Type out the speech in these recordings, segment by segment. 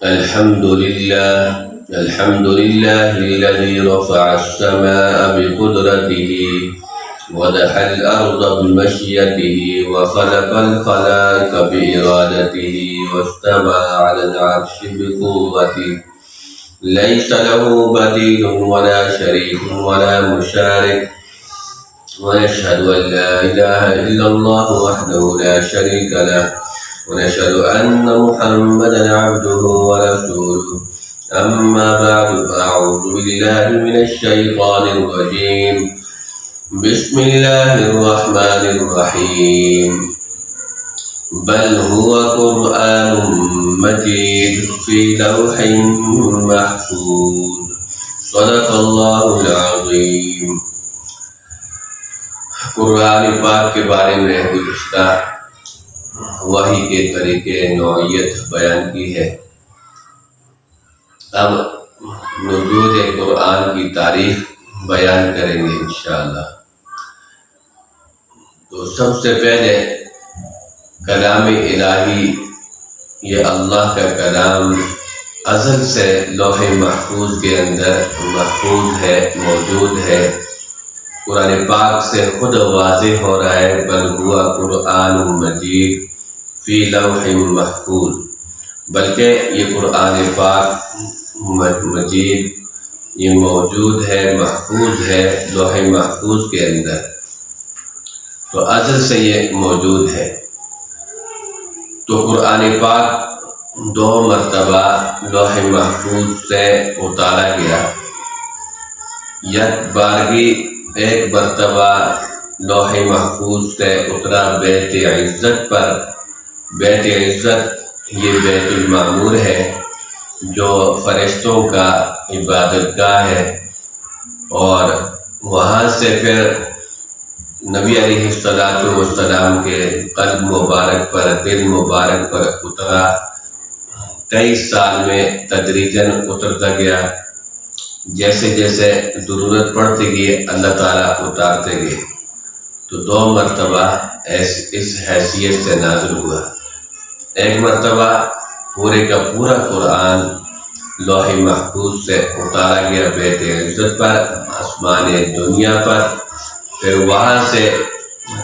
الحمد لله الذي رفع السماء بقدرته ودحى الأرض بمشيته وخلق الخلائق بإرادته واستوى على العرش بقوته ليس له بديل ولا شريك ولا مشارك ونشهد أن لا إله إلا الله وحده لا شريك له ونشهد أن محمدا عبده ورسوله أما بعد فأعوذ بالله من الشيطان الرجيم بسم الله الرحمن الرحيم بل هو قرآن مجيد في لوح محفوظ صدق الله العظيم۔ قرآن پاک کے بارے میں گزشتہ وحی کے طریقے نوعیت بیان کی ہے۔ اب نزول قرآن کی تاریخ بیان کریں گے انشاءاللہ۔ تو سب سے پہلے کلام الہی، یہ اللہ کا کلام ازل سے لوح محفوظ کے اندر محفوظ ہے، موجود ہے۔ قرآن پاک سے خود واضح ہو رہا ہے بل ہوا قرآن مجید فی لوح محفوظ، بلکہ یہ قرآن پاک مجید یہ موجود ہے، محفوظ ہے لوح محفوظ کے اندر، تو ازل سے یہ موجود ہے۔ تو قرآن پاک 2 مرتبہ لوح محفوظ سے اتارا گیا۔ ایک مرتبہ لوح محفوظ سے اترا بیت عزت پر۔ بیت عزت یہ بیت المعمور ہے جو فرشتوں کا عبادت گاہ ہے، اور وہاں سے پھر نبی علیہ السلام کے قلب مبارک پر، دل مبارک پر اترا۔ 23 سال میں تدریجاً اترتا گیا، جیسے جیسے ضرورت پڑتی گئی اللہ تعالیٰ اتارتے گئے۔ تو 2 مرتبہ اس حیثیت سے نازل ہوا۔ ایک مرتبہ پورے کا پورا قرآن لوح محفوظ سے اتارا گیا بیت عزت پر، آسمان دنیا پر، پھر وہاں سے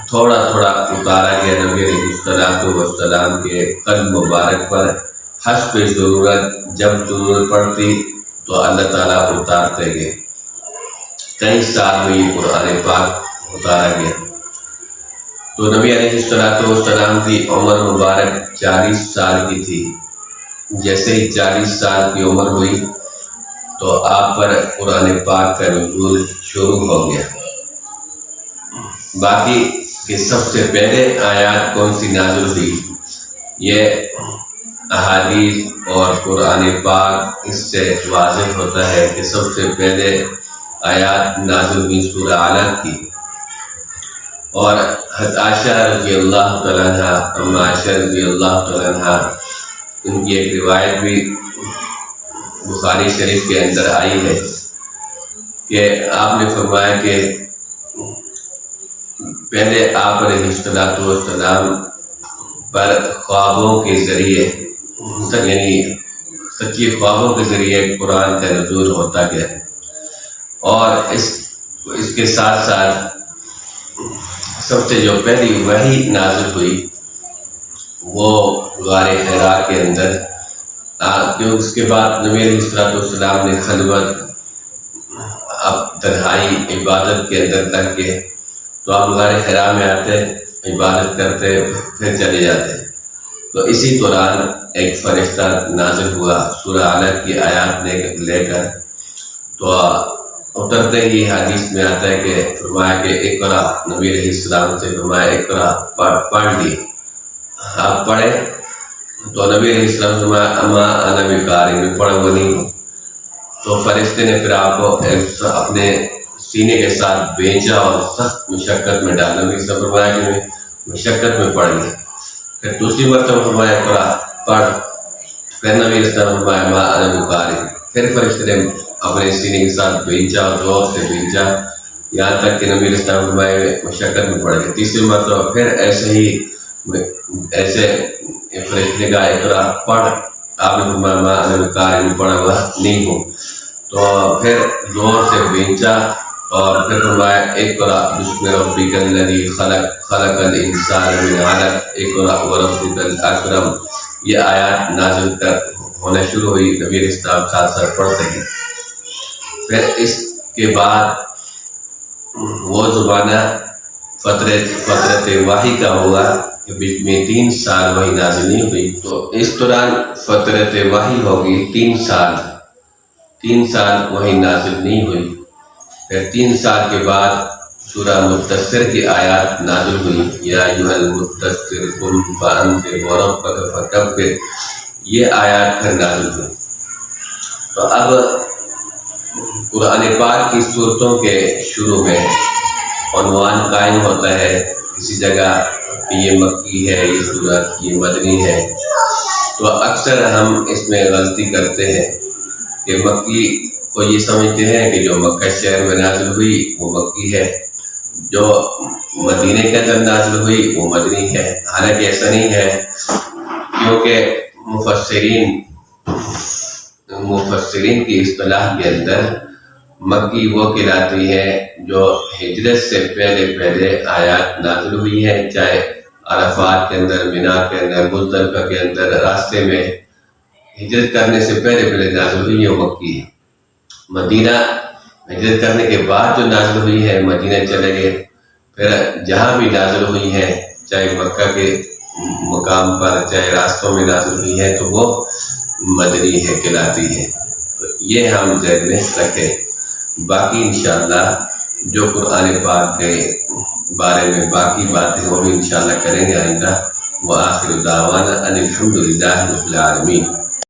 تھوڑا تھوڑا اتارا گیا نبی علیہ السلام کے قلب مبارک پر، حسب ضرورت، جب ضرورت پڑتی تو اللہ تعالیٰ اتارتے گئے۔ 23 سال میں یہ قرآن پاک اتارا گیا۔ تو نبی علیہ السلام کی عمر مبارک 40 سال کی تھی۔ جیسے ہی 40 سال کی عمر ہوئی تو آپ پر قرآن پاک کا نزول شروع ہو گیا۔ باقی کہ سب سے پہلے آیات کون سی نازل ہوئی، یہ احادیث اور قرآن پاک اس سے واضح ہوتا ہے کہ سب سے پہلے آیات نازل ہوئی سورہ علق کی، اور عائشہ رضی اللہ تعالیٰ عنہ، اما عائشہ رضی اللہ تعالیٰ عنہ، ان کی ایک روایت بھی بخاری شریف کے اندر آئی ہے کہ آپ نے فرمایا کہ پہلے آپ علیہ السلام پر خوابوں کے ذریعے، یعنی سچی خوابوں کے ذریعے قرآن کا نزول ہوتا گیا، اور اس کے ساتھ ساتھ سب سے جو پہلی وحی نازل ہوئی وہ غار حرا کے اندر، کیونکہ اس کے بعد نبی علیہ السلام نے خلوت، اب تنہائی عبادت کے اندر لگ گئے، تو آپ غار حرا میں آتے، عبادت کرتے، پھر چلے جاتے۔ تو اسی دوران ایک فرشتہ نازل ہوا سورہ علق کی آیات لے کر، تو اترتے ہی حدیث میں آتا ہے کہ فرمایا کہ اقرا، نبی علیہ السلام سے فرمایا اقرا، پڑھ لی، آپ پڑھے۔ تو نبی علیہ السلام فرمایا اما انا بقاری، میں پڑھا وہ نہیں ہوں۔ تو فرشتے نے پھر آپ کو اپنے سینے کے ساتھ بھیجا اور سخت مشقت میں ڈالا۔ نبی سے فرمایا کہ میں مشقت میں پڑھ گیا۔ پھر دوسری مرتبہ فرمایا اقرا، پڑھ۔ پھر نبی علیہ السلام فرمایا اما انا بقاری، پھر فرشتے نے اپنے سینے کے ساتھ بھیجا، زور سے بھیجا، یہاں تک کہ نبی علیہ السلام فرمایا مشقت میں پڑ گئے۔ تیسری مرتبہ پھر ایسے فرشتے نے کہا اقرا، پڑھ۔ آپ نے فرمایا میں انا پڑھا ہوا نہیں ہوں، تو پھر زور سے بھینچا اور پھر فرمایا اقرأ بسم ربک الذی خلق خلق الانسان من علق اقرأ وربک الاکرم۔ یہ آیات نازل ہونا شروع ہوئی، نبی علیہ السلام ساتھ ساتھ پڑھتے ہیں۔ پھر اس کے بعد وہ زمانہ فترت وحی کا ہوا کہ بیچ میں 3 سال وحی نازل نہیں ہوئی، تو اس دوران فترت وحی ہوگی 3 سال، 3 سال وحی نازل نہیں ہوئی۔ پھر 3 سال کے بعد سورہ مدثر کی آیات نازل ہوئی، یا ایھا المدثر قم فانذر وربک فکبر، یہ آیات پھر نازل ہوئی۔ تو اب قرآن پاک کی صورتوں کے شروع میں عنوان قائم ہوتا ہے کسی جگہ کہ یہ مکی ہے، یہ سورت یہ مدنی ہے، تو اکثر ہم اس میں غلطی کرتے ہیں کہ مکی کو یہ سمجھتے ہیں کہ جو مکہ شہر میں نازل ہوئی وہ مکی ہے، جو مدینے کے اندر نازل ہوئی وہ مدنی ہے۔ حالانکہ ایسا نہیں ہے، کیونکہ مفسرین کی اصطلاح کے اندر مکی وہ کہلاتی ہے جو ہجرت سے پہلے آیات نازل ہوئی ہے، چاہے عرفات کے اندر، مینا کے اندر، مزدلفہ کے اندر، راستے میں ہجرت کرنے سے پہلے نازل ہوئی ہے، وہ مکی ہے۔ مدینہ ہجرت کرنے کے بعد جو نازل ہوئی ہے، مدینہ چلے گئے، پھر جہاں بھی نازل ہوئی ہے، چاہے مکہ کے مقام پر چاہے راستوں میں نازل ہوئی ہے، تو وہ مدنی ہے کہلاتی ہے۔ تو یہ ہم ذہن میں رکھیں۔ باقی انشاءاللہ جو قرآن پاک کے بارے میں باقی باتیں وہ بھی انشاءاللہ کریں گے آئندہ۔ وآخر دعوانا ان الحمد للہ رب العالمین۔